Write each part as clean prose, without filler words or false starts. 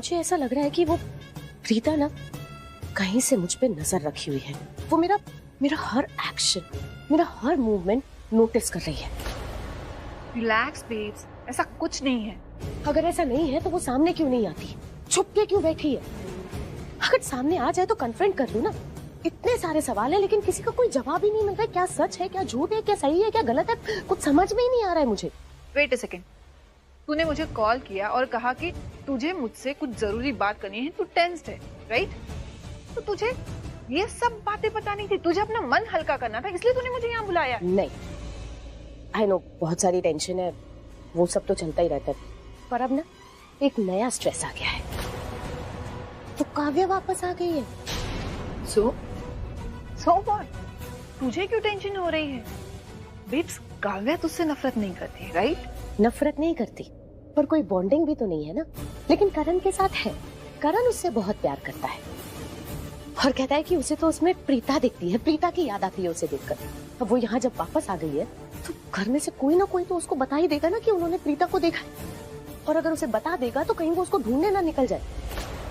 मुझे ऐसा लग रहा है कि वो प्रीता ना कहीं से मुझ पे नजर रखी हुई है। वो मेरा मेरा हर एक्शन, मेरा हर मूवमेंट नोटिस कर रही है। रिलैक्स बेब्स, ऐसा कुछ नहीं है। अगर ऐसा नहीं है तो वो सामने क्यों नहीं आती? छुप के क्यों बैठी है? अगर सामने आ जाए तो कन्फ्रंट कर लूं ना। इतने सारे सवाल है लेकिन किसी का कोई जवाब ही नहीं मिल रहा है। क्या सच है, क्या झूठ है, क्या सही है, क्या गलत है, कुछ समझ में ही नहीं आ रहा है मुझे। वेट अ सेकेंड, तूने मुझे कॉल किया और कहा कि तुझे मुझसे कुछ जरूरी बात करनी है, तू टेंस्ड है, राइट? तो तुझे ये सब बातें पता नहीं थी, तुझे अपना मन हल्का करना था, इसलिए तूने मुझे यहाँ बुलाया। नहीं, आई नो बहुत सारी टेंशन है, वो सब तो चलता ही रहता है, पर अब ना एक नया स्ट्रेस आ गया है। तो काव्या वापस आ गई है। So what? तुझे क्यों टेंशन हो रही है? बेब्स, काव्या तुझसे नफरत नहीं करती, राइट? नफरत नहीं करती, पर कोई बॉन्डिंग भी तो नहीं है ना। लेकिन करण के साथ है। करण उससे बहुत प्यार करता है और कहता है कि उसे तो उसमें प्रीता दिखती है, प्रीता की याद आती है उसे देखकर। अब वो यहाँ जब वापस आ गई है तो घर में से कोई ना कोई तो उसको बता ही देगा ना कि उन्होंने प्रीता को देखा। और अगर उसे बता देगा तो कहीं वो उसको ढूंढने ना निकल जाए।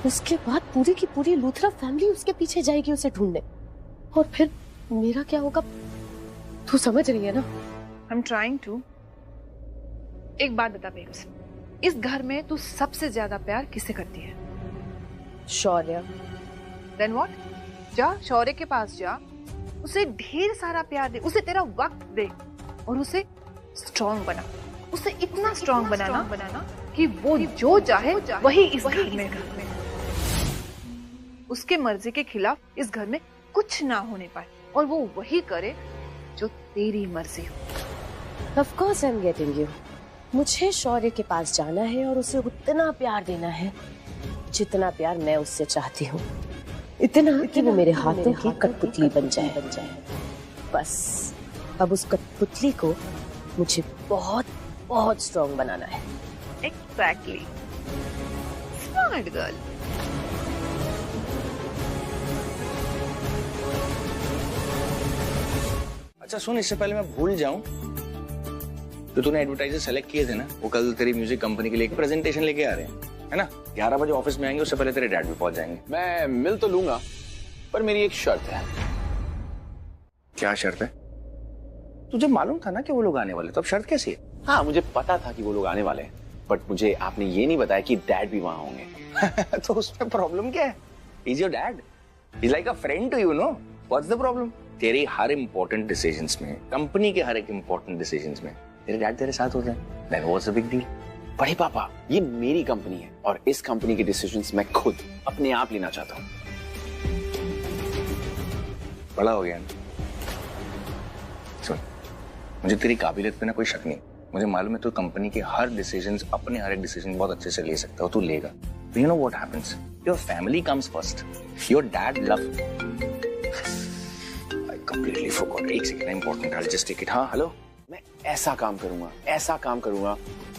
उसके बाद पूरी की पूरी लूथरा फैमिली उसके पीछे जाएगी उसे ढूंढने। और फिर मेरा क्या होगा, तू समझ रही है ना? I am trying to. एक बात बता बेब्स, इस घर में तू सबसे ज्यादा प्यार किससे करती है? शौर्य। Then what? जा शौर्य के पास जा, उसे ढेर सारा प्यार दे, उसे तेरा वक्त दे और उसे स्ट्रॉन्ग बना। उसे इतना स्ट्रॉन्ग बनाना कि वो जो चाहे वही इस घर में करे। उसके मर्जी के खिलाफ इस घर में कुछ ना होने पाए और वो वही करे जो तेरी मर्जी हो। Of course I'm getting you. मुझे शौर्य के पास जाना है और उसे उतना प्यार देना है जितना प्यार मैं उससे चाहती हूँ। इतना कि वो मेरे हाथों की कठपुतली बन जाए। बस अब उस कठपुतली को मुझे बहुत बहुत स्ट्रॉन्ग बनाना है। Exactly. Smart girl. अच्छा सुन, इससे पहले मैं भूल जाऊं, तो तूने एडवर्टाइजर सेलेक्ट किए थे ना, वो कल तेरी म्यूजिक कंपनी के लिए एक प्रेजेंटेशन लेके आ रहे हैं, है ना? 11 बजे ऑफिस में आएंगे, उससे पहले तेरे डैड भी पहुंच जाएंगे। मैं मिल तो लूंगा, पर मेरी एक शर्त है। क्या शर्त है? तुझे मालूम था ना कि वो लोग आने वाले, तो अब शर्त कैसी है? हाँ, मुझे पता था कि वो लोग आने वाले हैं, बट मुझे आपने ये नहीं बताया कि डैड भी वहां होंगे। तो उसमें प्रॉब्लम क्या है? He's your dad. He's like a friend to you, no? What's the problem? तेरी हर इंपॉर्टेंट डिसीजंस में, कंपनी के हर एक इंपॉर्टेंट डिसीजंस में तेरे डैड तेरे साथ होते हैं। Then what's the big deal? बड़े पापा, ये मेरी कंपनी है और इस कंपनी के डिसीजंस मैं खुद अपने आप लेना चाहता हूँ। बड़ा हो गया ना? सुन, मुझे तेरी काबिलियत पे ना कोई शक नहीं। मुझे मालूम है तू कंपनी के हर डिसीजंस, अपने हर एक डिसीजन बहुत अच्छे से ले सकता हो, तू लेगा। You know what happens? Your family comes first. Your dad loved. I completely forgot. एक second, important. I'll just take it. हाँ, हेलो। मैं ऐसा काम करूंगा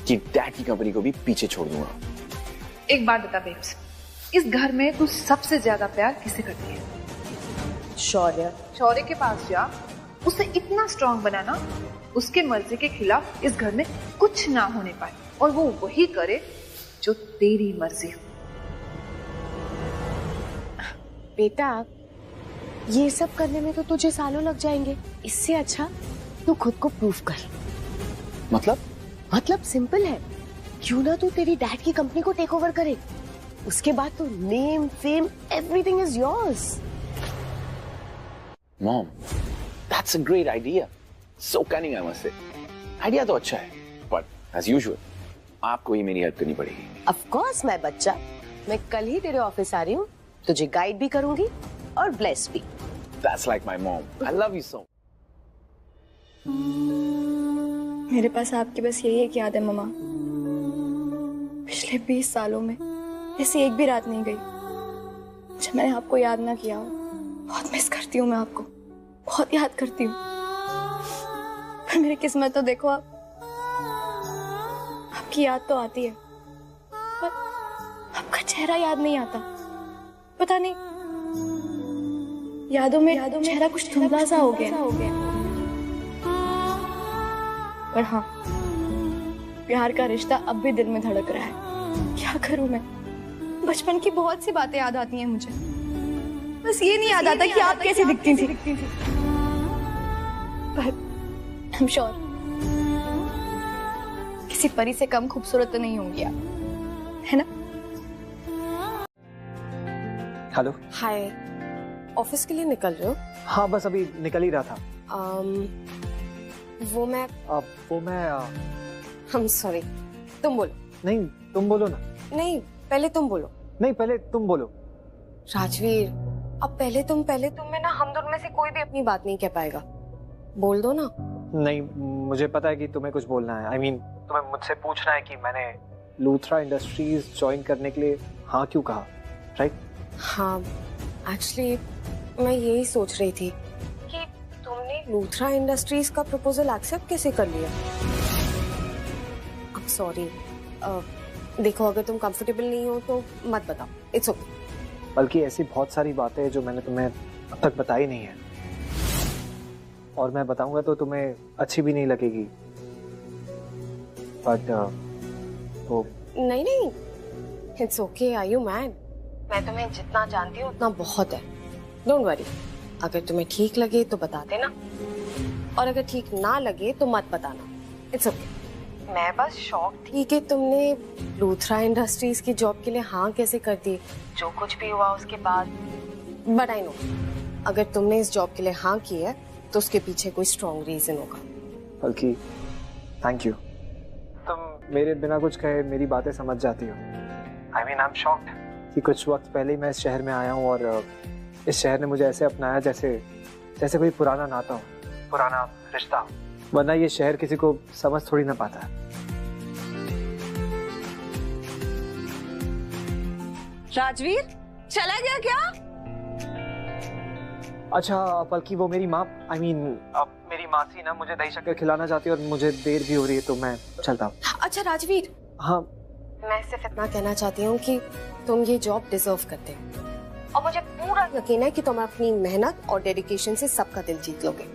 कि डैड की कंपनी को भी पीछे छोड़ दूंगा। एक बात बता बेब्स, इस घर में तू सबसे ज्यादा प्यार किससे करती है? शौर्य। शौर्य के पास जा, उसे इतना स्ट्रॉन्ग बनाना, उसके मर्जी के खिलाफ इस घर में कुछ ना होने पाए और वो वही करे जो तेरी मर्जी हो। बेटा, ये सब करने में तो तुझे सालों लग जाएंगे। इससे अच्छा तू खुद को प्रूव कर। मतलब सिंपल है, क्यों ना तू तेरी डैड की कंपनी को टेक ओवर करे। उसके बाद तो name, fame, everything is yours. Mom, that's a great idea. So Canning, I must say. Idea तो अच्छा है, बट एज यूजुअल आपको ही मेरी हेल्प करनी पड़ेगी। ऑफ कोर्स मैं बच्चा, मैं कल ही तेरे ऑफिस आ रही हूँ, तुझे गाइड भी करूंगी और ब्लेस भी। That's like my mom. I love you so. मेरे पास आपकी बस यही एक याद है मम्मा। पिछले 20 सालों में ऐसी एक भी रात नहीं गई जब मैंने आपको याद ना किया हो। बहुत मिस करती हूँ मैं आपको, बहुत याद करती हूँ। पर मेरी किस्मत तो देखो, आपकी याद तो आती है पर आपका चेहरा याद नहीं आता। पता नहीं, यादों में चेहरा कुछ धुंधला सा हो गया। पर हाँ, प्यार का रिश्ता अब भी दिल में धड़क रहा है। क्या करूं मैं? बचपन की बहुत सी बातें याद आती हैं मुझे। बस ये नहीं याद आता कि आप कैसी दिखती थी। पर आई एम श्योर किसी परी से कम खूबसूरत तो नहीं होंगी आप, है ना? हेलो। हाय, ऑफिस के लिए निकल रहे हो? हाँ बस अभी निकल ही रहा था। वो मैं I'm sorry, तुम बोलो। नहीं तुम बोलो ना। नहीं, पहले तुम बोलो। नहीं पहले तुम बोलो। राजवीर, अब पहले तुम में ना हम दोनों में से कोई भी अपनी बात नहीं कह पाएगा। बोल दो ना। नहीं मुझे पता है कि तुम्हें कुछ बोलना है। I mean, तुम्हें मुझसे पूछना है कि मैंने लूथरा इंडस्ट्रीज ज्वाइन करने के लिए हाँ क्यों कहा, राइट? हाँ, एक्चुअली मैं यही सोच रही थी कि तुमने लूथरा इंडस्ट्रीज का प्रपोजल एक्सेप्ट कैसे कर लिया। अब सॉरी, देखो अगर तुम कंफर्टेबल नहीं हो तो मत बताओ, इट्स ओके। बल्कि ऐसी बहुत सारी बातें हैं जो मैंने तुम्हें अब तक बताई नहीं है, और मैं बताऊंगा तो तुम्हें अच्छी भी नहीं लगेगी। बट तो नहीं, it's okay. Are you mad? मैं तुम्हें जितना जानती हूँ उतना बहुत है। डोंट वरी, अगर तुम्हें ठीक लगे तो बता देना, और अगर ठीक ना लगे तो मत बताना, इट्स ओके। मैं बस शॉक थी कि तुमने लूथरा इंडस्ट्रीज की जॉब के लिए हाँ कैसे कर दी, जो कुछ भी हुआ उसके बाद। बट आई नो, अगर तुमने इस जॉब के लिए हाँ की है तो उसके पीछे कोई स्ट्रॉन्ग रीजन होगा। बल्कि थैंक यू, तुम मेरे बिना कुछ कहे मेरी बातें समझ जाती हो। I mean I am shocked कि कुछ वक्त पहले ही मैं इस शहर में आया हूँ और इस शहर ने मुझे ऐसे अपनाया जैसे कोई पुराना नाता हो, पुराना रिश्ता हो, वरना ये शहर किसी को समझ थोड़ी ना पाता है। राजवीर चला गया क्या? अच्छा बल्कि वो मेरी माँ अब मेरी मासी ना मुझे दही शक्कर खिलाना चाहती है और मुझे देर भी हो रही है, तो मैं चलता हूँ। अच्छा राजवीर, हाँ मैं सिर्फ इतना कहना चाहती हूँ कि तुम ये जॉब डिजर्व करते हो, और मुझे पूरा यकीन है कि तुम अपनी मेहनत और डेडिकेशन से सबका दिल जीत लोगे।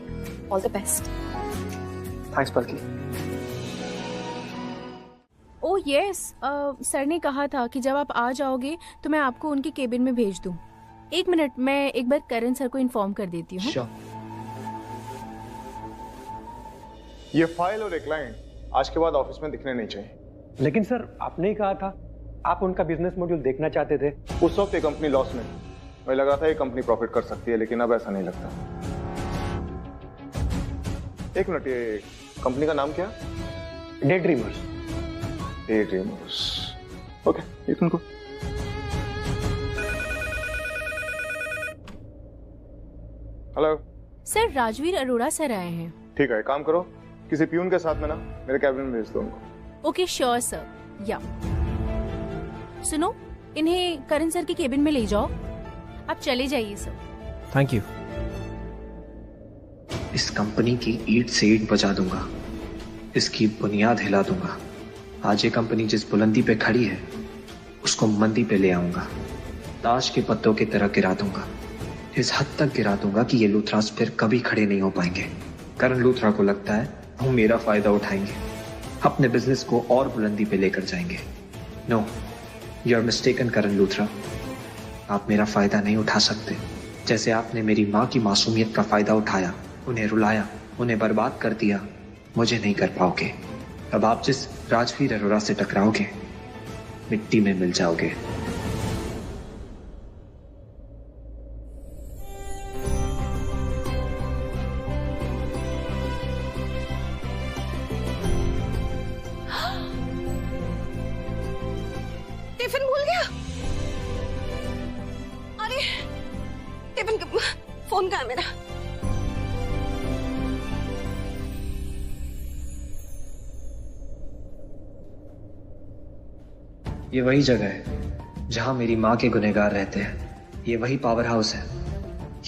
All the best. Thanks Palki. Oh yes, sir ने कहा था कि जब आप आ जाओगे तो मैं आपको उनके केबिन में भेज दूं। एक मिनट, मैं एक बार करण सर को इन्फॉर्म कर देती हूँ। Sure. ये फाइल और एक क्लाइंट आज के बाद ऑफिस में दिखने नहीं चाहिए। लेकिन सर आपने ही कहा था आप उनका बिजनेस मॉड्यूल देखना चाहते थे। उस वक्त ये कंपनी लॉस में, मुझे लगा था ये कंपनी प्रॉफिट कर सकती है, लेकिन अब ऐसा नहीं लगता। एक मिनट, ये कंपनी का नाम क्या? Day dreamers. Day dreamers, okay, you can go. Hello sir, Rajveer Arora sir आए हैं। ठीक है, काम करो, किसी प्यून के साथ में ना मेरे कैबिन में भेज दो उनको। Okay sure sir. या सुनो, इन्हें करण सर के केबिन में ले जाओ। आप चले जाइए सर। Thank you. इस कंपनी की ईंट से ईंट बजा दूंगा, इसकी बुनियाद हिला दूंगा। आज ये कंपनी जिस बुलंदी पे खड़ी है उसको मंदी पे ले आऊंगा, ताश के पत्तों की तरह गिरा दूंगा। इस हद तक गिरा दूंगा कि ये लूथरास फिर कभी खड़े नहीं हो पाएंगे। करण लूथरा को लगता है हम मेरा फायदा उठाएंगे, अपने बिजनेस को और बुलंदी पे लेकर जाएंगे। No, you are mistaken Karan Luthra. आप मेरा फायदा नहीं उठा सकते। जैसे आपने मेरी माँ की मासूमियत का फायदा उठाया, उन्हें रुलाया, उन्हें बर्बाद कर दिया, मुझे नहीं कर पाओगे। अब आप जिस राजवीर अरोड़ा से टकराओगे मिट्टी में मिल जाओगे। टिफिन भूल गया। अरे टिफिन फोन कहाँ है मेरा? ये वही जगह है जहां मेरी माँ के गुनहगार रहते हैं। ये वही पावर हाउस है।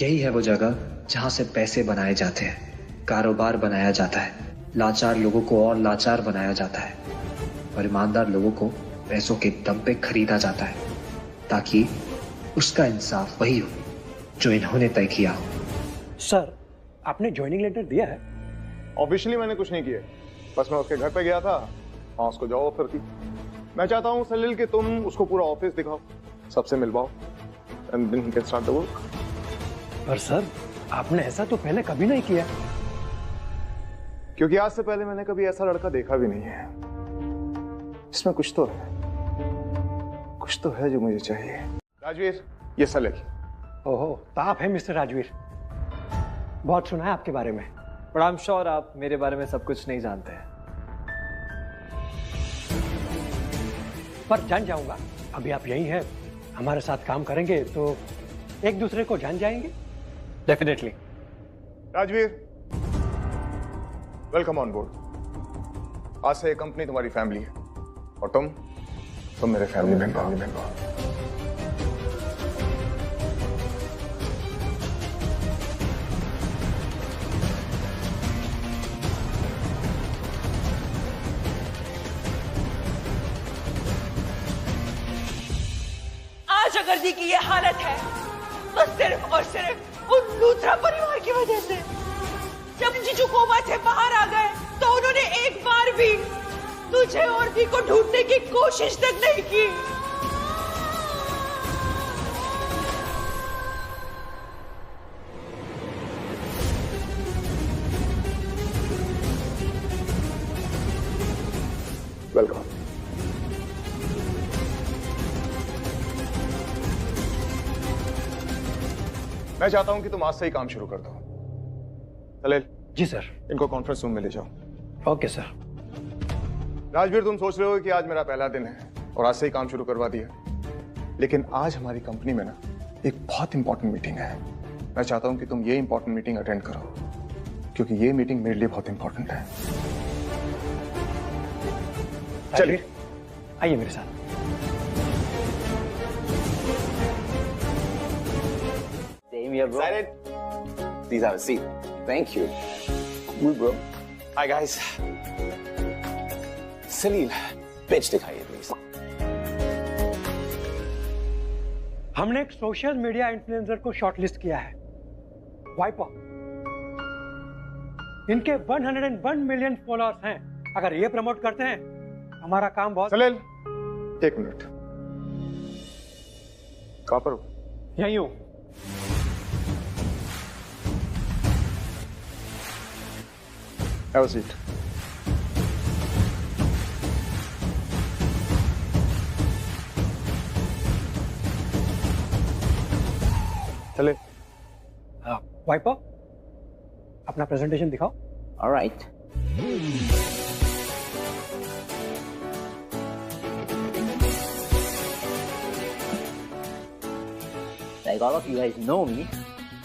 यही है वो जगह जहां से पैसे बनाए जाते हैं, कारोबार बनाया जाता है, लाचार लोगों को और लाचार बनाया जाता है, और ईमानदार लोगों को पैसों के दम पे खरीदा जाता है, ताकि उसका इंसाफ वही हो जो इन्होंने तय किया हो। सर, आपने ज्वाइनिंग लेटर दिया है? ऑफिशियली मैंने कुछ नहीं किया, बस मैं उसके घर पे गया था, वहां उसको जॉब ऑफर थी। मैं चाहता हूँ सलील कि तुम उसको पूरा ऑफिस दिखाओ, सबसे मिलवाओ and then he can start the work. पर सर, आपने ऐसा तो पहले कभी नहीं किया। क्योंकि आज से पहले मैंने कभी ऐसा लड़का देखा भी नहीं है। इसमें कुछ तो है जो मुझे चाहिए। राजवीर, ये सलेल। ओहो, तो आप हैं मिस्टर राजवीर। बहुत सुना है आपके बारे में। बट आई एम श्योर आप मेरे बारे में सब कुछ नहीं जानते हैं। पर जान जाऊंगा। अभी आप यही हैं, हमारे साथ काम करेंगे तो एक दूसरे को जान जाएंगे। Definitely. Rajveer, welcome on board. आज से ये कंपनी तुम्हारी फैमिली है और तुम मेरे फैमिली मेंबर। आज अगर दी की ये हालत है तो सिर्फ और सिर्फ उन लूथरा परिवार की वजह से। जब जीजू कोमा से बाहर आ गए तो उन्होंने एक बार भी तुझे और दी को ढूंढने की कोशिश तक नहीं की। वेलकम। मैं चाहता हूं कि तुम आज से ही काम शुरू कर दो। सलेल। जी सर। इनको कॉन्फ्रेंस रूम में ले जाओ। Okay sir. राजवीर, तुम सोच रहे हो कि आज मेरा पहला दिन है और आज से ही काम शुरू करवा दिया, लेकिन आज हमारी कंपनी में ना एक बहुत इंपॉर्टेंट मीटिंग है। मैं चाहता हूं कि तुम ये इंपॉर्टेंट मीटिंग अटेंड करो, क्योंकि ये मीटिंग मेरे लिए बहुत इंपॉर्टेंट है। चलिए, आइए मेरे साथ। Same here, bro. Excited? Please have a seat. Thank you. Cool, bro. Hi, guys. Salil, pitch दिखाइए प्लीज। हमने एक सोशल मीडिया इन्फ्लुएंसर को शॉर्टलिस्ट किया है, वाइपर। इनके 101 मिलियन फॉलोअर्स हैं। अगर ये प्रमोट करते हैं, हमारा काम बहुत। सलील, एक मिनट। कहां पर हो? यहीं हूं। Have a seat. चले। वाइपर, अपना प्रेजेंटेशन दिखाओ। All right. Like all of you guys know me,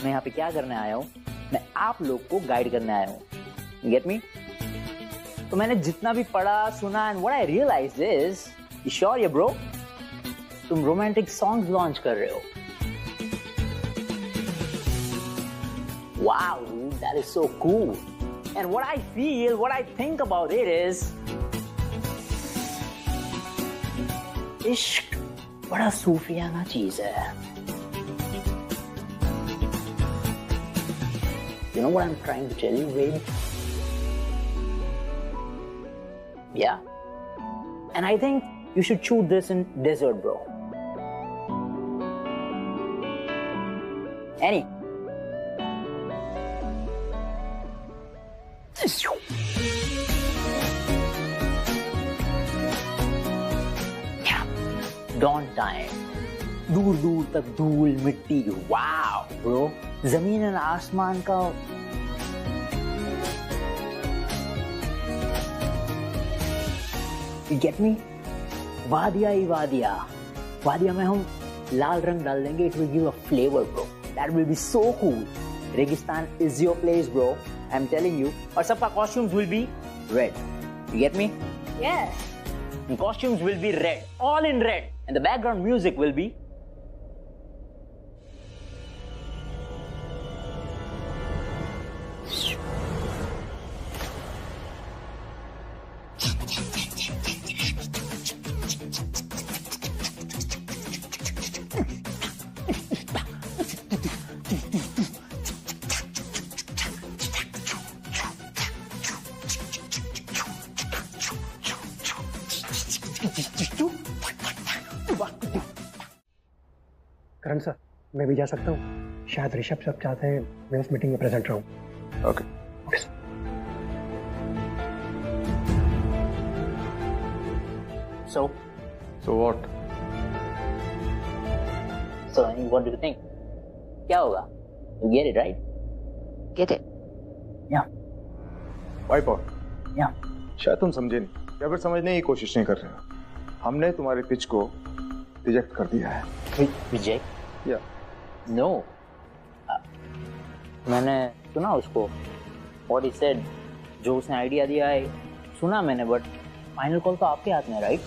मैं यहाँ पे क्या करने आया हूँ? मैं आप लोग को गाइड करने आया हूँ। You get me? तो मैंने जितना भी पढ़ा सुना and what I realized is, you sure ये bro? तुम romantic songs launch कर रहे हो? Wow, dude, that is so cool. And what I feel, what I think about it is, इश्क बड़ा सूफियाना चीज है। You know what I'm trying to tell you, babe? Yeah. And I think you should shoot this in desert, bro. Annie. Yeah. Dawn time. दूर दूर तक धूल मिट्टी। वाव bro, जमीन और आसमान का You get me? वादिया ही वादिया। वादिया में हम लाल रंग डाल देंगे, it will give a flavor, bro. That will be so cool. रेगिस्तान is your place, bro. I'm telling you. और सबका costumes will be red. You get me? Yes. And costumes will be red, all in red, and the background music will be. Karan sir, मैं भी जा सकता हूँ? शायद ऋषभ सब चाहते हैं मैं इस मीटिंग में प्रेजेंट रहूँ। Okay. So what? So what do you think? क्या होगा? You get it, right? Get it? Yeah. Wipe out? Yeah. शायद तुम समझे नहीं या फिर समझने की कोशिश नहीं कर रहे हो। हमने तुम्हारे पिच को रिजेक्ट कर दिया है। Reject? या No. मैंने सुना उसको, what he said, जो उसने आइडिया दिया है सुना मैंने, बट फाइनल कॉल तो आपके हाथ में है, राइट?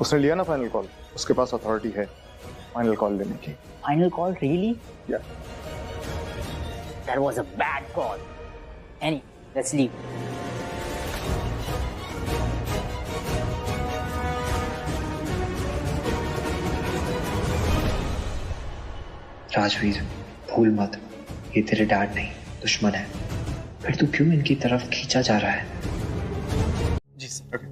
उसने लिया ना फाइनल कॉल, उसके पास अथॉरिटी है फाइनल कॉल लेने की। Final call, really? या That was a bad call. Anyway, let's leave. Rajveer, भूल मत, ये तेरे डैड नहीं दुश्मन है। फिर तू क्यों इनकी तरफ खींचा जा रहा है? जी सर। ओके।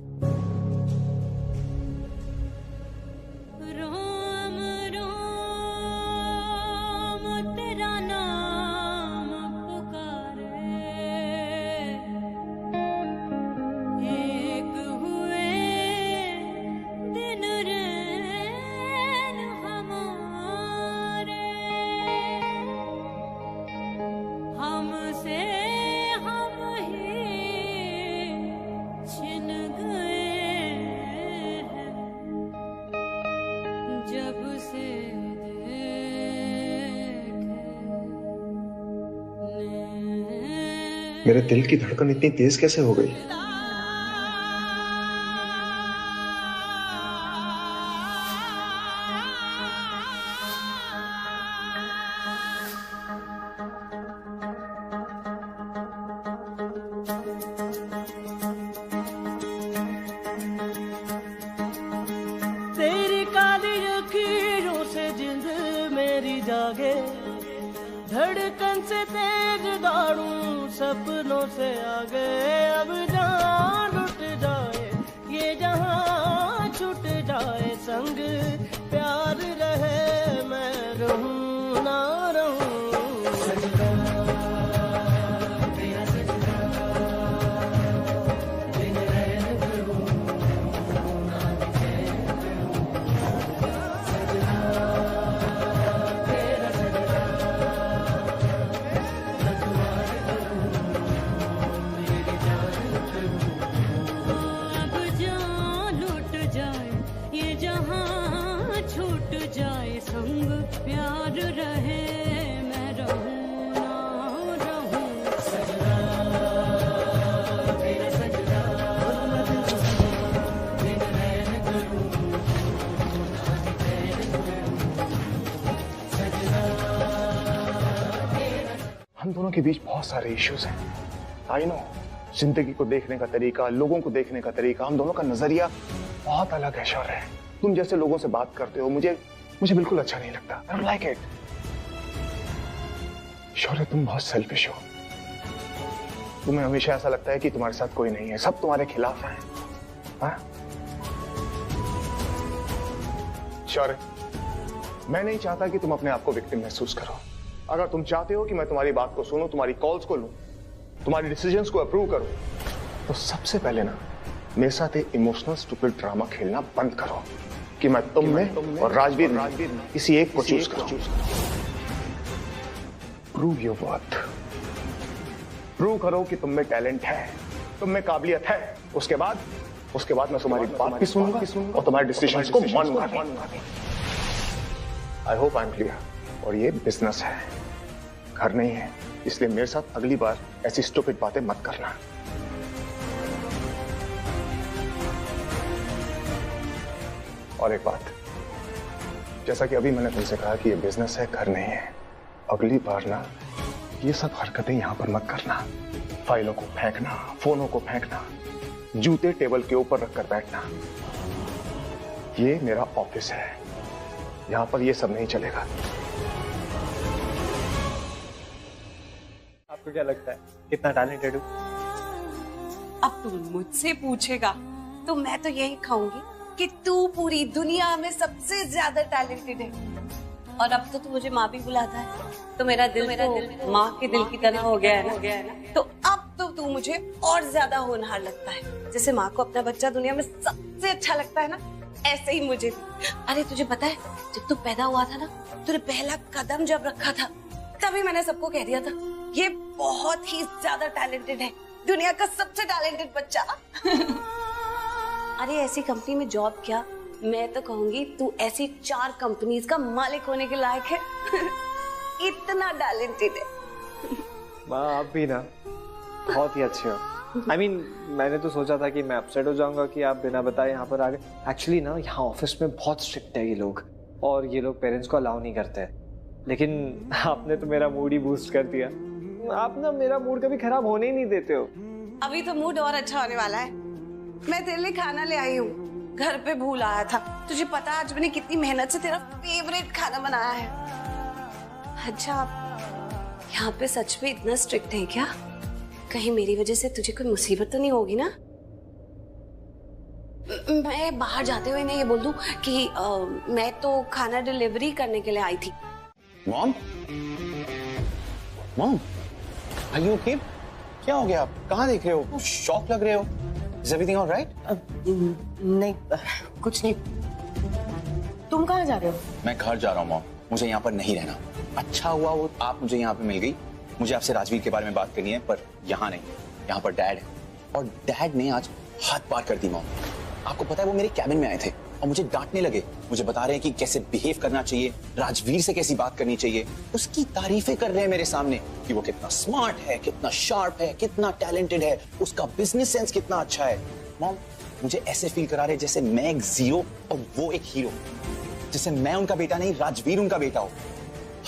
मेरे दिल की धड़कन इतनी तेज कैसे हो गई? तेरी काली लकीरों से जिंद मेरी जागे, धड़कन से तेज दौड़ूं सपनों से आगे। अब जान लुट जाए ये जहां छूट जाए, संग प्यार रहे मैं रहूं ना रहूं। हम दोनों के बीच बहुत सारे इश्यूज हैं। आई नो, जिंदगी को देखने का तरीका, लोगों को देखने का तरीका, हम दोनों का नजरिया बहुत अलग है शौर्य। तुम जैसे लोगों से बात करते हो मुझे बिल्कुल अच्छा नहीं लगता। I don't like it. Shaurya, तुम बहुत सेल्फिश हो। तुम्हें हमेशा ऐसा लगता है कि तुम्हारे साथ कोई नहीं है, सब तुम्हारे खिलाफ हैं। हाँ? शौर्य, मैं नहीं चाहता कि तुम अपने आप को विक्टिम महसूस करो। अगर तुम चाहते हो कि मैं तुम्हारी बात को सुनूं, तुम्हारी कॉल्स को लूं, तुम्हारी डिसीजंस को अप्रूव करूं, तो सबसे पहले ना मेरे साथ एक इमोशनल स्टूपिड ड्रामा खेलना बंद करो कि मैं तुम में और राजवीर में किसी एक को चूज करूं। Prove your worth. प्रूव करो कि तुम में टैलेंट है, तुम में काबिलियत है। उसके बाद मैं तुम्हारी बात भी सुनूंगा और तुम्हारे डिसीजंस को मानूंगा। I hope I am clear. और ये बिजनेस है, घर नहीं है, इसलिए मेरे साथ अगली बार ऐसी स्टूपिड बातें मत करना। और एक बात, जैसा कि अभी मैंने तुमसे कहा कि ये बिजनेस है, घर नहीं है, अगली बार ना ये सब हरकतें यहां पर मत करना। फाइलों को फेंकना, फोनों को फेंकना, जूते टेबल के ऊपर रखकर बैठना। ये मेरा ऑफिस है, यहां पर ये सब नहीं चलेगा। आपको क्या लगता है कितना टैलेंटेड हूँ? अब तुम मुझसे पूछेगा तो मैं तो यही कहूंगी कि तू पूरी दुनिया में सबसे ज्यादा टैलेंटेड है। और अब तो तू मुझे माँ भी बुलाता है, तो मेरा दिल माँ के दिल की तरह हो गया है ना। तो अब तो तू मुझे और ज्यादा होनहार लगता है। जैसे माँ को अपना बच्चा दुनिया में सबसे अच्छा लगता है ना, ऐसे ही मुझे भी। अरे तुझे पता है, जब तू पैदा हुआ था ना, तूने पहला कदम जब रखा था, तभी मैंने सबको कह दिया था ये बहुत ही ज्यादा टैलेंटेड है, दुनिया का सबसे टैलेंटेड बच्चा। अरे ऐसी कंपनी में जॉब क्या, मैं तो कहूंगी तू ऐसी 4 कंपनीज का मालिक होने के लायक है। इतना टैलेंटेड है। माँ आप भी ना बहुत ही अच्छे हो। I mean, मैंने तो सोचा था कि मैं अपसेट हो जाऊंगा कि आप बिना बताए यहाँ पर आ गए। एक्चुअली ना यहाँ ऑफिस में बहुत स्ट्रिक्ट है ये लोग, और ये लोग पेरेंट्स को अलाउ नहीं करते। लेकिन आपने तो मेरा मूड ही बूस्ट कर दिया। आप ना मेरा मूड कभी खराब होने ही नहीं देते हो। अभी तो मूड और अच्छा होने वाला है। मैं तेरे लिए खाना ले आई हूँ, घर पे भूल आया था। तुझे पता आज मैंने कितनी मेहनत से तेरा फेवरेट खाना बनाया है। अच्छा यहाँ पे सच में इतना स्ट्रिक्ट है क्या? कहीं मेरी वजह से तुझे कोई मुसीबत तो नहीं होगी ना? मैं बाहर जाते हुए इन्हें ये बोल दूं कि मैं तो खाना डिलीवरी करने के लिए आई थी। Mom, mom, are you okay? क्या हो गया? आप कहाँ देख रहे हो? शॉक लग रहे हो। Is everything all right? नहीं, कुछ नहीं। तुम कहाँ जा रहे हो? मैं घर जा रहा हूँ मॉम, मुझे यहाँ पर नहीं रहना। अच्छा हुआ वो आप मुझे यहाँ पे मिल गई। मुझे आपसे राजवीर के बारे में बात करनी है, पर यहाँ नहीं, यहाँ पर डैड है। और डैड ने आज हाथ पार कर दी मॉम। आपको पता है वो मेरे कैबिन में आए थे और मुझे डांटने लगे। मुझे बता रहे हैं कि कैसे बिहेव करना चाहिए, राजवीर से कैसी बात करनी चाहिए। उसकी तारीफें कर रहे हैं मेरे सामने कि वो कितना स्मार्ट है, कितना शार्प है, कितना टैलेंटेड है, उसका बिजनेस सेंस कितना अच्छा है। मॉम मुझे ऐसे फील करा रहे जैसे मैं एक जीरो और वो एक हीरो, जैसे मैं उनका बेटा नहीं राजवीर उनका बेटा हो।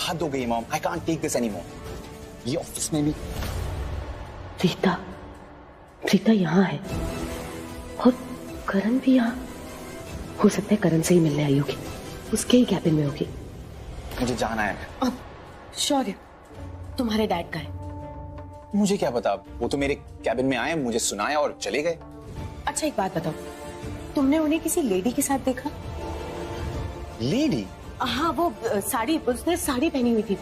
हद हो गई mom, I can't take this anymore. ये ऑफिस में भी प्रीता यहाँ है और करण भी यहाँ। हो सकता है करण से ही मिलने आई होगी, उसके ही कैबिन में होगी। मुझे जाना है। अब शौर्य, तुम्हारे डैड का है। मुझे क्या पता, वो तो मेरे कैबिन में आए, मुझे सुनाया और चले गए। अच्छा एक बात बताओ, तुमने उन्हें किसी लेडी के साथ देखा? लेडी? हाँ वो साड़ी, उसने साड़ी पहनी हुई थी,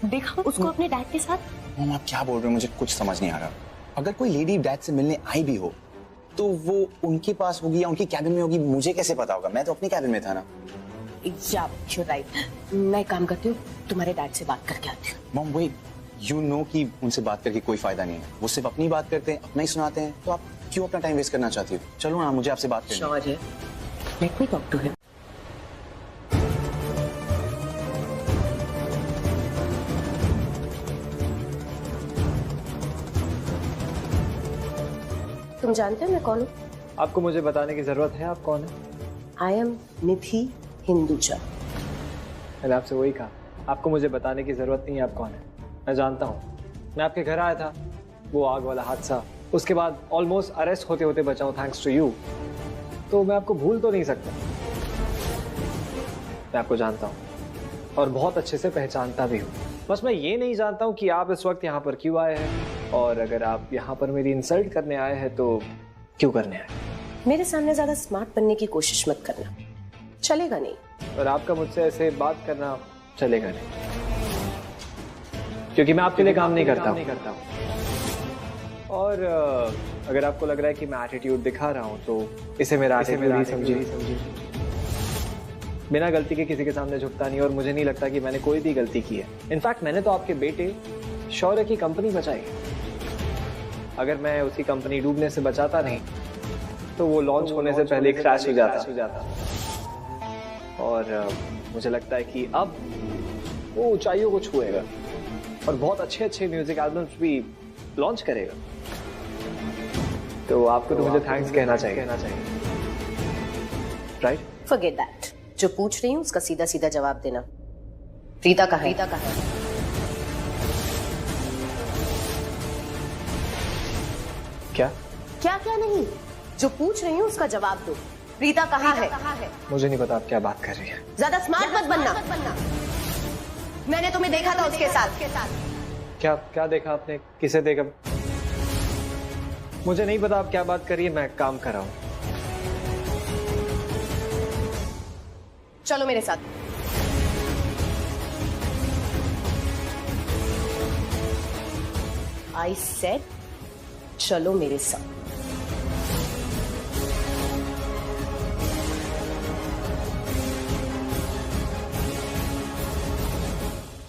देखा उसको अपने डैड के साथ। मॉम आप क्या बोल रहे हो, मुझे कुछ समझ नहीं आ रहा। अगर कोई लेडी डैड से मिलने आई भी हो तो वो उनके पास होगी या उनकी कैबिन में होगी, मुझे कैसे पता होगा? मैं तो अपने कैबिन में था ना। या राइट, मैं काम करती हूँ, तुम्हारे डैड से बात करके आती हूँ। मॉम वेट, यू नो कि उनसे बात करके कोई फायदा नहीं है, वो सिर्फ अपनी बात करते हैं, अपना ही सुनाते हैं, तो आप क्यों अपना टाइम वेस्ट करना चाहती हो? चलो ना, मुझे आपसे बात करनी है। Let me talk to him. तुम जानते हो मैं कौन हूँ? आपको मुझे बताने की जरूरत है आप कौन है? आई एम निधि हिंदुजा। मैंने आपसे वही कहा, आपको मुझे बताने की जरूरत नहीं है आप कौन है। मैं जानता हूँ, मैं आपके घर आया था, वो आग वाला हादसा, उसके बाद ऑलमोस्ट अरेस्ट होते होते बचा हूँ थैंक्स टू यू। तो मैं आपको भूल तो नहीं सकता। मैं आपको जानता हूँ और बहुत अच्छे से पहचानता भी हूँ। बस मैं ये नहीं जानता हूँ कि आप इस वक्त यहाँ पर क्यों आए हैं, और अगर आप यहाँ पर मेरी इंसल्ट करने आए हैं तो क्यों करने आए? मेरे सामने ज्यादा स्मार्ट बनने की कोशिश मत करना, चलेगा नहीं। और आपका मुझसे ऐसे बात करना चलेगा नहीं, क्योंकि मैं आपके लिए काम नहीं करता हूँ। और अगर आपको लग रहा है कि मैं एटीट्यूड दिखा रहा हूँ तो इसे मेरा एटीट्यूड समझिए। बिना गलती के किसी के सामने झुकता नहीं, और मुझे नहीं लगता कि मैंने कोई भी गलती की है। इनफैक्ट मैंने तो आपके बेटे शौर्य की कंपनी बचाई। अगर मैं उसकी कंपनी डूबने से बचाता नहीं तो वो लॉन्च होने से पहले क्रैश हो जाता। और मुझे लगता है कि अब वो ऊंचाइयों को छुएगा और बहुत अच्छे अच्छे म्यूजिक एल्बम्स भी लॉन्च करेगा। तो आपको तो मुझे थैंक्स कहना चाहिए। राइट? Forget that. जो पूछ रही हूँ उसका सीधा सीधा जवाब देना। प्रीता कहाँ है? क्या क्या नहीं, जो पूछ रही हूँ उसका जवाब दो। प्रीता कहाँ है? मुझे नहीं पता आप क्या बात कर रही हैं। ज्यादा स्मार्ट मत बनना। मैंने तुम्हें देखा था उसके साथ। क्या देखा आपने? किसे देखा? मुझे नहीं पता आप क्या बात कर रही है, मैं काम कर रहा हूँ। चलो मेरे साथ। आई सेड चलो मेरे साथ।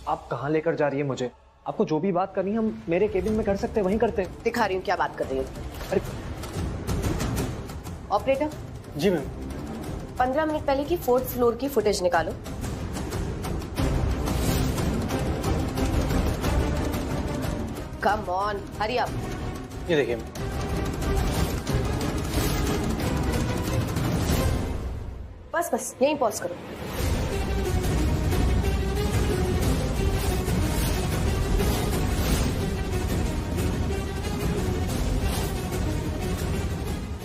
आप कहाँ लेकर जा रही है मुझे? आपको जो भी बात करनी है हम मेरे केबिन में कर सकते हैं, वहीं करते हैं। दिखा रही हूँ क्या बात कर रही हो। अरे ऑपरेटर। जी मैम। 15 मिनट पहले की 4th फ्लोर की फुटेज निकालो। Come on, hurry up. ये देखिए। बस यहीं पॉज करो।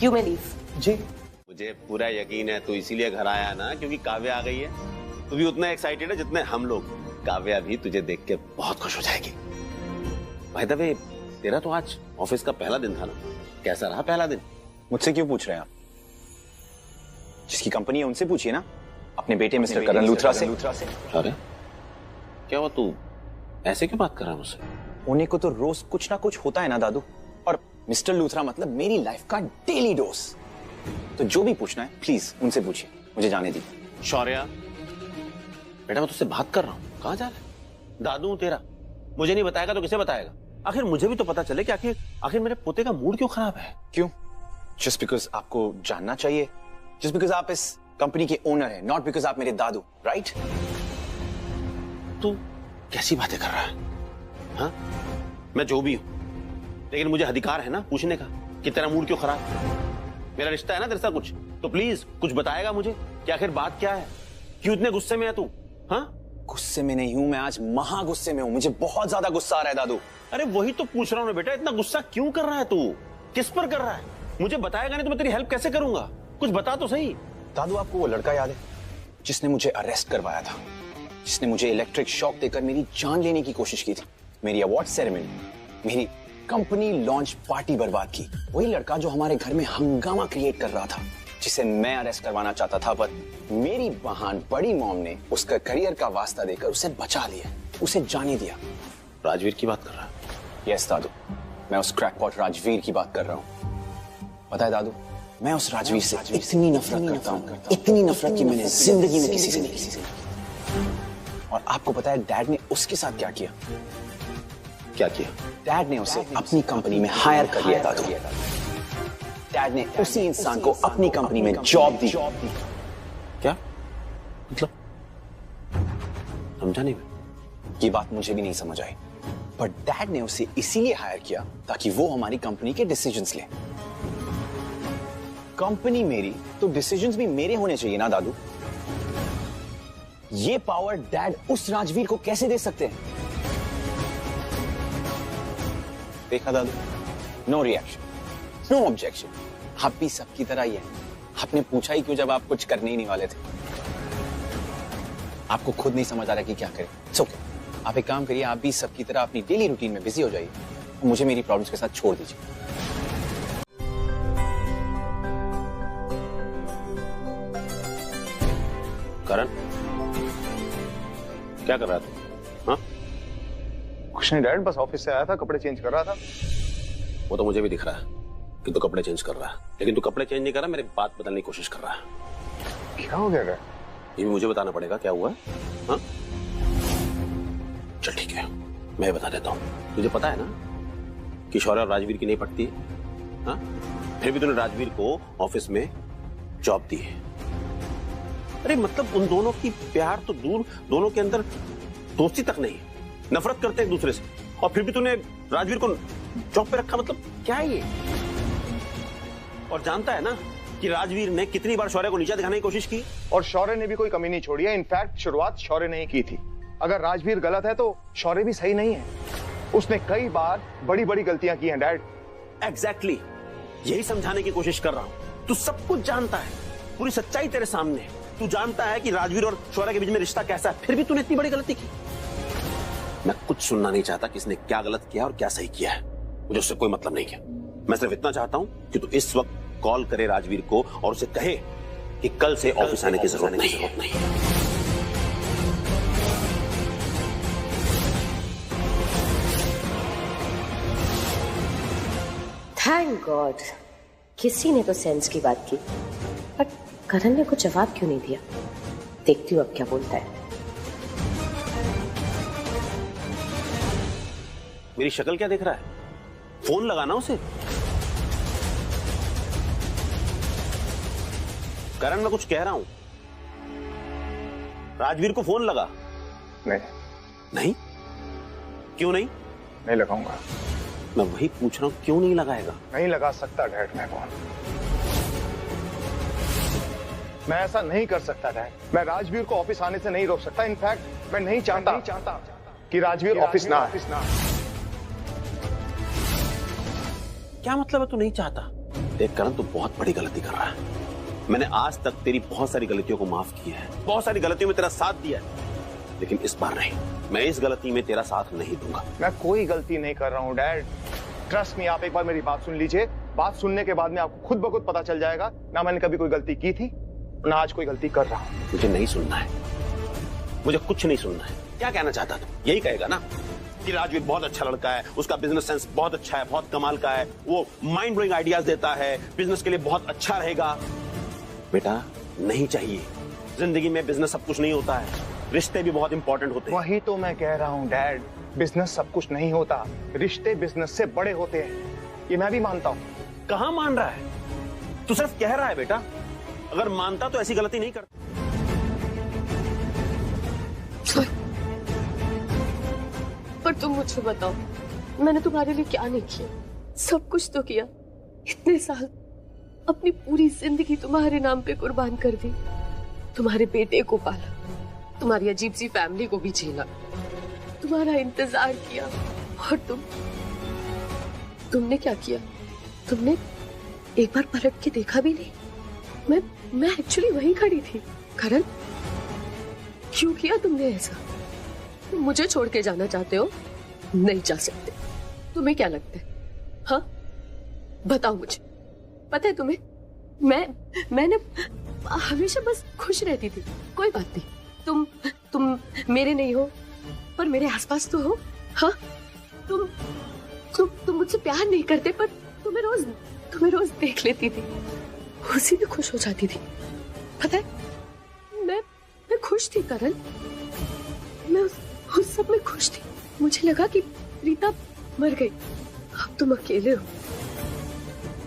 You may leave. जी। मुझे पूरा यकीन है तू इसीलिए घर आया ना क्योंकि काव्या आ गई है। तू भी उतना एक्साइटेड है जितने हम लोग। काव्या भी तुझे देख के बहुत खुश हो जाएगी। भाई दबे, तेरा तो आज ऑफिस का पहला दिन था ना, कैसा रहा पहला दिन? मुझसे क्यों पूछ रहे हैं आप? जिसकी कंपनी है उनसे पूछिए ना, अपने बेटे मिस्टर करण लूथरा से। अरे क्या हुआ, तू ऐसे क्यों बात कर रहा है मुझसे? होने को तो रोज कुछ ना कुछ होता है ना दादू, और मिस्टर लूथरा मतलब मेरी लाइफ का डेली डोज। तो जो भी पूछना है प्लीज उनसे पूछिए, मुझे जाने दीजिए। शौर्या बेटा, मैं तुझसे बात कर रहा हूँ, कहाँ जा रहा है? दादू तेरा मुझे नहीं बताएगा तो किसे बताएगा? आखिर मुझे भी तो पता चले कि आखिर मेरे पोते का मूड क्यों खराब है। क्यों? जस्ट बिकॉज आपको जानना चाहिए, जस्ट बिकॉज आप इस कंपनी के ओनर हैं, नॉट बिकॉज आप मेरे दादू, राइट? तू कैसी बातें कर रहा है? हाँ, मैं जो भी हूं, लेकिन मुझे अधिकार है ना पूछने का कि तेरा मूड क्यों खराब है। मेरा रिश्ता है ना तेरे साथ कुछ, तो प्लीज कुछ बताएगा मुझे कि आखिर बात क्या है, क्यों इतने गुस्से में है तू? हाँ, गुस्से में नहीं हूं मैं, आज महा गुस्से में हूं, मुझे बहुत ज्यादा गुस्सा आ रहा है दादू। अरे वही तो पूछ रहा हूं बेटा, इतना गुस्सा क्यों कर रहा है तू? किस पर कर रहा है? मुझे बताएगा नहीं तो मैं तेरी हेल्प कैसे करूंगा? कुछ बता तो सही। दादू, आपको वो लड़का याद है जिसने मुझे अरेस्ट करवाया था, जिसने मुझे इलेक्ट्रिक शॉक देकर मेरी जान लेने की कोशिश की थी, मेरी अवार्ड सेरेमनी, मेरी कंपनी लॉन्च पार्टी बर्बाद की? वही लड़का जो हमारे घर में हंगामा क्रिएट कर रहा था, जिसे मैं अरेस्ट करवाना चाहता था, पर मेरी बहन बड़ी मॉम ने उसका करियर का वास्ता देकर उसे बचा लिया, उसे जाने दिया। राजवीर की बात कर रहा है? यस दादू, मैं उस क्रैकपॉट राजवीर की बात कर रहा हूँ। पता है दादू, मैं उस राजवीर से इतनी नफरत करता हूँ, इतनी नफरत की मैंने जिंदगी में किसी से नहीं की। और आपको पता है डैड ने उसके साथ क्या किया? क्या किया? डैड ने उसे अपनी कंपनी में हायर कर लिया दादू। डैड ने उसी इंसान को अपनी कंपनी में जॉब दी। क्या मतलब? समझा नहीं मैं। ये बात मुझे भी नहीं समझ आई, पर डैड ने उसे इसीलिए हायर किया ताकि वो हमारी कंपनी के डिसीजंस ले। कंपनी मेरी तो डिसीजंस भी मेरे होने चाहिए ना दादू। ये पावर डैड उस राजवीर को कैसे दे सकते हैं? देखा दादू, नो रिएक्शन, नो ऑब्जेक्शन। आप भी सबकी तरह ही है। आपने पूछा ही क्यों जब आप कुछ करने ही नहीं वाले थे? आपको खुद नहीं समझ आ रहा कि क्या करें। इट्स ओके, आप एक काम करिए, आप भी सबकी तरह अपनी डेली रूटीन में बिजी हो जाइए, मुझे मेरी प्रॉब्लम्स के साथ छोड़ दीजिए। करण, क्या कर रहा था? हाँ, कुछ नहीं डैड, बस ऑफिस से आया था, कपड़े चेंज कर रहा था। वो तो मुझे भी दिख रहा है कि तू कपड़े चेंज कर रहा है, लेकिन तू कपड़े चेंज नहीं कर रहा, मेरी बात बदलने की कोशिश कर रहा है। क्या हो गया डैड? ये भी मुझे बताना पड़ेगा क्या हुआ? हाँ, चल ठीक है, मैं बता देता हूँ। तुझे पता है ना कि शौर्य और राजवीर की नहीं पटती है? हाँ, फिर भी तूने राजवीर को ऑफिस में जॉब दी है। अरे मतलब उन दोनों की प्यार तो दूर, दोनों के अंदर दोस्ती तक नहीं, नफरत करते एक दूसरे से, और फिर भी तूने राजवीर को जॉब पे रखा। मतलब क्या है ये? और जानता है ना कि राजवीर ने कितनी बार शौर्य को नीचा दिखाने की कोशिश की, और शौर्य ने भी कोई कमी नहीं छोड़ी है। इनफैक्ट शुरुआत शौर्य ने ही की थी। अगर राजवीर गलत है तो शौर्य भी सही नहीं है। उसने कई बार बड़ी बड़ी गलतियां की हैं डैड। एग्जैक्टली, यही समझाने की कोशिश कर रहा हूं। तू सब कुछ जानता है, पूरी सच्चाई तेरे सामने है। तू जानता है कि राजवीर और शौर्य के बीच में रिश्ता कैसा है, फिर भी तूने इतनी बड़ी गलती की। मैं कुछ सुनना नहीं चाहता किसने क्या गलत किया और क्या सही किया है, मुझे उससे कोई मतलब नहीं है। मैं सिर्फ इतना चाहता हूं कि तू इस वक्त कॉल करे राजवीर को और उसे कहे कि कल से ऑफिस आने की जरूरत नहीं है। थैंक गॉड किसी ने तो सेंस की बात की, बट करण ने कुछ जवाब क्यों नहीं दिया? देखती हूँ अब क्या बोलता है। मेरी शक्ल क्या देख रहा है? फोन लगाना उसे। करण मैं कुछ कह रहा हूं, राजवीर को फोन लगा। नहीं। नहीं? क्यों नहीं? नहीं लगाऊंगा। मैं वही पूछ रहा हूं, क्यों नहीं लगाएगा? नहीं लगा सकता डैड मैं फोन। मैं ऐसा नहीं कर सकता डैड। मैं राजवीर को ऑफिस आने से नहीं रोक सकता। इनफैक्ट मैं नहीं चाहता कि राजवीर ऑफिस ना आए। क्या मतलब है तू नहीं चाहता? देख करण, तू बहुत बड़ी गलती कर रहा है। मैंने आज तक तेरी बहुत सारी गलतियों को माफ किया है, बहुत सारी गलतियों में तेरा साथ दिया है, लेकिन इस बार नहीं। मैं इस गलती में तेरा साथ नहीं दूंगा। मैं कोई गलती नहीं कर रहा हूँ डैड। ट्रस्ट मी, आप एक बार मेरी बात सुन लीजिए। बात सुनने के बाद में आपको खुद ब खुद पता चल जाएगा ना मैंने कभी कोई गलती की थी ना आज कोई गलती कर रहा हूँ। मुझे नहीं सुनना है, मुझे कुछ नहीं सुनना है। क्या कहना चाहता तू? यही कहेगा ना कि राजवीर बहुत अच्छा लड़का है, उसका बिजनेस सेंस बहुत अच्छा है, बहुत कमाल का है, वो माइंड ब्लोइंग आइडियाज देता है, बिजनेस के लिए बहुत अच्छा रहेगा। बेटा नहीं चाहिए। जिंदगी में बिजनेस सब कुछ नहीं होता है, रिश्ते भी बहुत इंपॉर्टेंट होते हैं। वही तो मैं कह रहा हूँ डैड, बिजनेस सब कुछ नहीं होता, रिश्ते बिजनेस से बड़े होते हैं। ये मैं भी मानता हूँ। कहाँ मान रहा है? तू सिर्फ कह रहा है बेटा। अगर मानता तो ऐसी गलती नहीं करता। पर तुम मुझे बताओ, मैंने तुम्हारे लिए क्या नहीं किया? सब कुछ तो किया। इतने साल अपनी पूरी जिंदगी तुम्हारे नाम पे कुर्बान कर दी। तुम्हारे बेटे को पाला, तुम्हारी अजीब सी फैमिली को भी झेला, तुम्हारा इंतजार किया। और तुमने क्या किया? तुमने एक बार पलट के देखा भी नहीं। मैं एक्चुअली वहीं खड़ी थी। करण, क्यों किया तुमने ऐसा? तुम मुझे छोड़ के जाना चाहते हो? नहीं जा सकते। तुम्हें क्या लगता है? हाँ बताओ मुझे। पता है तुम्हें, मैंने हमेशा बस खुश रहती थी। कोई बात नहीं, तुम मेरे नहीं हो पर मेरे आसपास तो हो। हाँ तुम मुझसे प्यार नहीं करते पर तुम्हें रोज देख लेती थी, उसी में खुश हो जाती थी। पता है मैं खुश थी करण, मैं उस सब में खुश थी। मुझे लगा कि रीता मर गई, अब तुम अकेले हो।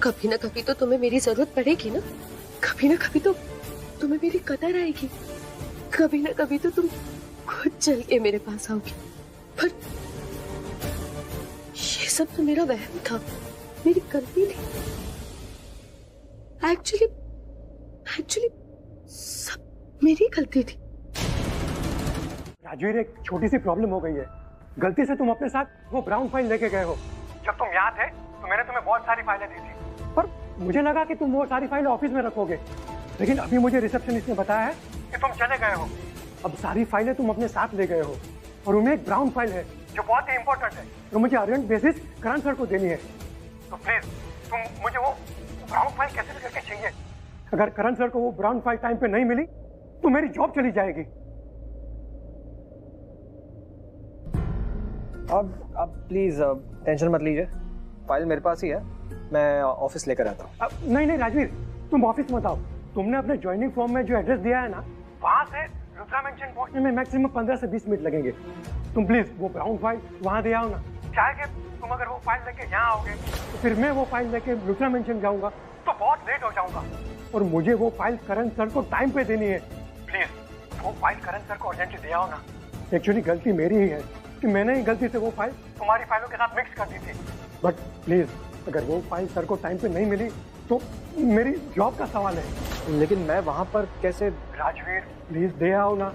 कभी ना कभी तो तुम्हें मेरी जरूरत पड़ेगी ना, कभी ना कभी तो तुम्हें मेरी कदर आएगी, कभी ना कभी तो तुम खुद चल के मेरे पास आओगी। पर ये सब तो मेरा वहम था, मेरी गलती थी। एक्चुअली सब मेरी गलती थी। राजवीर, एक छोटी सी प्रॉब्लम हो गई है। गलती से तुम अपने साथ वो ब्राउन फाइल लेके गए हो। जब तुम यहाँ थे तो मैंने तुम्हें बहुत सारी फाइलें दी थी, पर मुझे लगा कि तुम वो सारी फाइलें ऑफिस में रखोगे, लेकिन अभी मुझे रिसेप्शनिस्ट ने बताया है कि तुम चले गए हो। अब सारी फाइलें तुम अपने साथ ले गए हो और उनमें एक ब्राउन फाइल है जो बहुत ही इंपॉर्टेंट है, जो मुझे अर्जेंट बेसिस करण सर को देनी है। तो प्लीज तुम मुझे वो ब्राउन फाइल कैसे भी करके चाहिए। अगर करण सर को वो ब्राउन फाइल टाइम पे नहीं मिली तो मेरी जॉब चली जाएगी। अब प्लीज टेंशन मत लीजिए, फाइल मेरे पास ही है, मैं ऑफिस लेकर आता हूँ। नहीं राजवीर, तुम ऑफिस मत आओ। तुमने अपने ज्वाइनिंग फॉर्म में जो एड्रेस दिया है ना, वहाँ से लुथरा मेंशन पहुँचने में मैक्सिमम 15 से 20 मिनट लगेंगे। तुम प्लीज वो ब्राउन फाइल वहाँ दे आओ ना। चाहे कि तुम अगर वो फाइल लेके यहाँ आओगे तो फिर मैं वो फाइल लेके लुथरा मेंशन जाऊंगा तो बहुत लेट हो जाऊंगा, और मुझे वो फाइल करण सर को टाइम पे देनी है। प्लीज वो फाइल करण सर को अर्जेंटली दे आओ ना। एक्चुअली गलती मेरी ही है कि मैंने ही गलती से वो फाइल तुम्हारी फाइलों के साथ मिक्स कर दी थी, बट प्लीज अगर वो फाइल सर को टाइम पे नहीं मिली तो मेरी जॉब का सवाल है। लेकिन मैं वहाँ पर कैसे? राजवीर प्लीज दे आओ ना।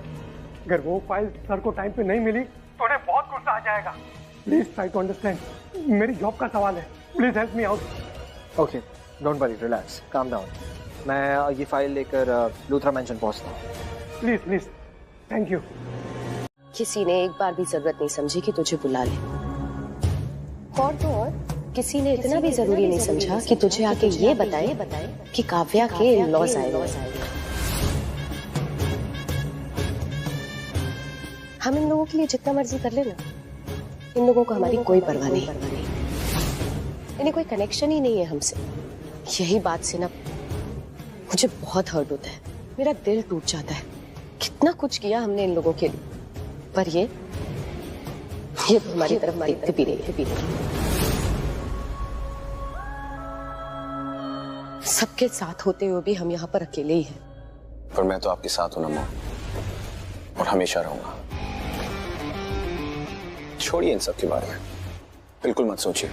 अगर वो फाइल सर को टाइम पे नहीं मिली तो उन्हें बहुत गुस्सा आ जाएगा। प्लीज ट्राई टू अंडरस्टैंड, मेरी जॉब का सवाल है। Please help me out. Okay, don't worry, relax, calm down. मैं ये फाइल लेकर लुथरा मेंशन पहुँचता हूँ। Please, thank you. किसी ने एक बार भी जरूरत नहीं समझी कि तुझे बुला ले, और तो और किसी ने इतना भी जरूरी नहीं समझा कि तुझे आके ये बताए कि काव्या के इन-लॉज आए। हम इन लोगों के लिए जितना मर्जी कर लेना, इन लोगों को हमारी कोई परवाह नहीं। इन्हें कोई कनेक्शन ही नहीं है हमसे। यही बात से ना मुझे बहुत हर्ट होता है, मेरा दिल टूट जाता है। कितना कुछ किया हमने इन लोगों के लिए, पर ये तो हमारी तरफ देखते भी नहीं है। सबके साथ होते हुए भी हम यहाँ पर अकेले ही हैं। पर मैं तो आपके साथ हूं ना माँ, और हमेशा रहूंगा। छोड़िए इन सब के बारे में, बिल्कुल मत सोचिए।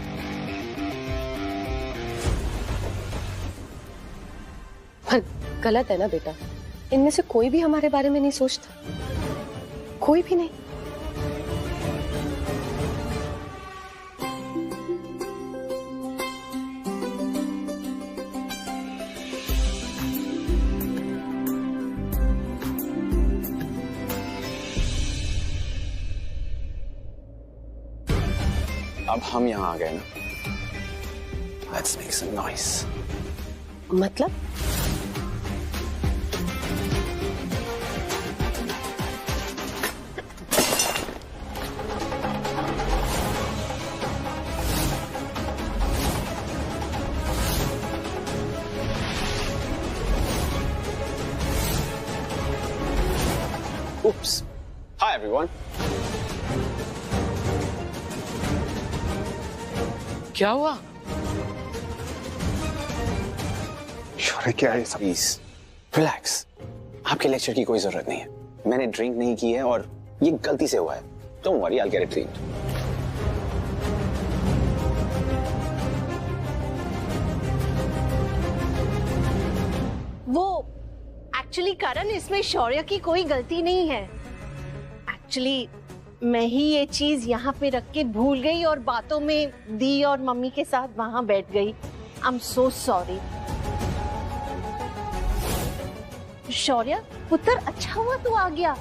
पर गलत है ना बेटा, इनमें से कोई भी हमारे बारे में नहीं सोचता, कोई भी नहीं। अब हम यहाँ आ गए ना, लेट्स मेक सम नॉइस। मतलब? Oops. Hi everyone. क्या हुआ? शौर्य क्या है सब? प्लीज रिलैक्स, आपके लेक्चर की कोई जरूरत नहीं है। मैंने ड्रिंक नहीं की है और ये गलती से हुआ है। Don't worry, I'll get it cleaned. वो एक्चुअली करण, इसमें शौर्य की कोई गलती नहीं है। एक्चुअली मैं ही ये चीज यहाँ पे रख के भूल गई और बातों में दी और मम्मी के साथ वहां बैठ गई। I am so sorry. शौर्य पुत्र, अच्छा हुआ तू आ गया।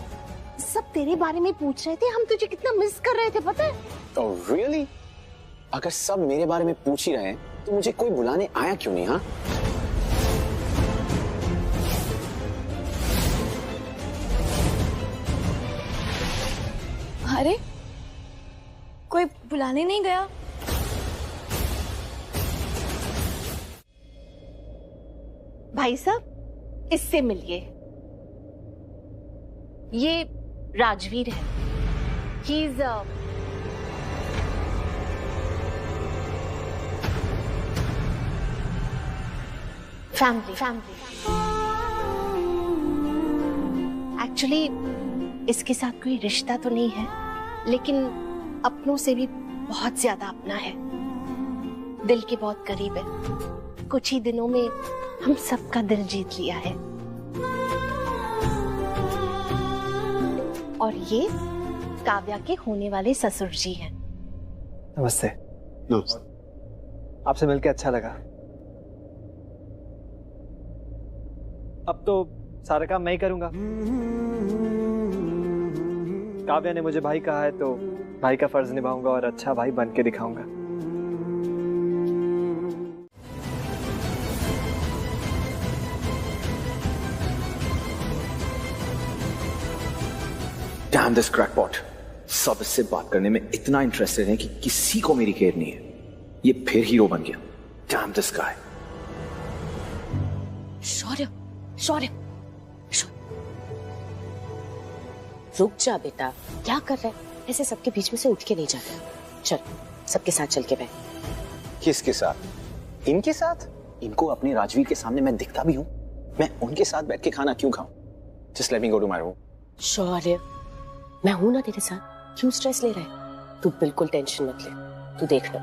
सब तेरे बारे में पूछ रहे थे, हम तुझे कितना मिस कर रहे थे पता है? Oh really? अगर सब मेरे बारे में पूछ ही रहे हैं तो मुझे कोई बुलाने आया क्यों नहीं? हाँ, अरे कोई बुलाने नहीं गया? भाई साहब, इससे मिलिए। ये राजवीर है। He is family. एक्चुअली इसके साथ कोई रिश्ता तो नहीं है, लेकिन अपनों से भी बहुत ज्यादा अपना है। दिल के बहुत करीब है। कुछ ही दिनों में हम सबका दिल जीत लिया है। और ये काव्या के होने वाले ससुर जी हैं। नमस्ते। नमस्ते। आपसे मिलकर अच्छा लगा। अब तो सारा काम मैं ही करूंगा। काव्या ने मुझे भाई कहा है तो भाई का फर्ज निभाऊंगा और अच्छा भाई बन के दिखाऊंगा। Damn this crackpot. सब इससे बात करने में इतना इंटरेस्टेड है कि किसी को मेरी केयर नहीं है। ये फिर हीरो बन गया। Damn this guy. शौर्य, रुक जा बेटा, क्या कर रहा है? ऐसे सबके बीच में से उठ के नहीं जाता। चल, सबके साथ चल के बैठ। किसके साथ? इनके साथ? इनको अपने राजवीर के सामने मैं दिखता भी हूँ। मैं उनके साथ बैठ के खाना क्यों खाऊं? Just let me go to my room. शौर्य, मैं हूं ना तेरे साथ, क्यों स्ट्रेस ले रहा है? तू बिल्कुल टेंशन मत ले। तू देखना,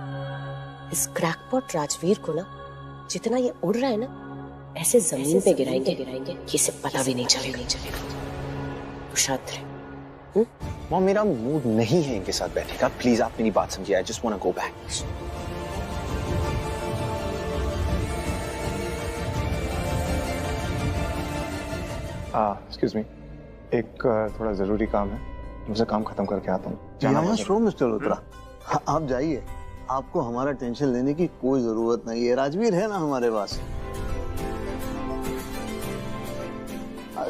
इस क्रैकपॉट राजवीर को ना जितना ये उड़ रहा है ना, ऐसे जमीन पे गिराएंगे कि इसे पता भी नहीं चलेगा। तू शांत रहे। मॉम, मेरा मूड नहीं है इनके साथ बैठने का। प्लीज आप मेरी बात समझिए। I just want to go back. Excuse me, एक थोड़ा जरूरी काम है, मुझे काम खत्म करके आता हूँ। शो मिस्टर लुथरा, आप जाइए। आपको हमारा टेंशन लेने की कोई जरूरत नहीं है। राजवीर है ना हमारे पास।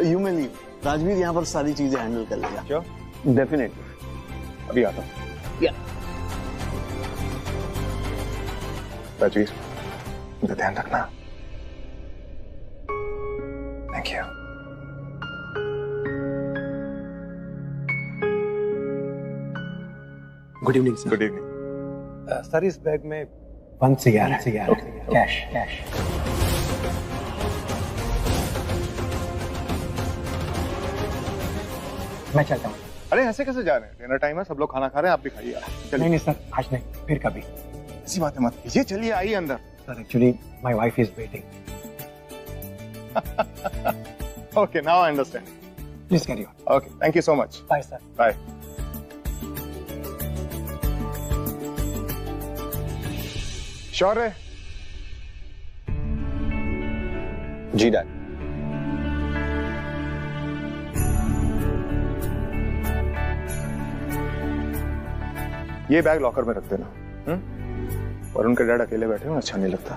You may leave. राजवीर यहाँ पर सारी चीजें हैंडल कर लेगा। क्या? डेफिनेटली। अभी आता हूँ। राजवीर, मुझे ध्यान रखना। Thank you. Good evening sir. Good evening. Sir इस बैग में 1 सिगार है, कैश। मैं चलता हूँ। अरे ऐसे कैसे जा रहे हैं? डिनर टाइम है, सब लोग खाना खा रहे हैं, आप भी खाइए। नहीं सर, आज नहीं, फिर कभी। ऐसी बातें मत कीजिए, चलिए आइए अंदर। Sir actually my wife is waiting. Okay, now I understand. Please carry on. Okay, thank you so much. Bye sir. Bye. Shaurya. जी डैड। ये बैग लॉकर में रख देना। और उनके डैड अकेले बैठे हो, अच्छा नहीं लगता।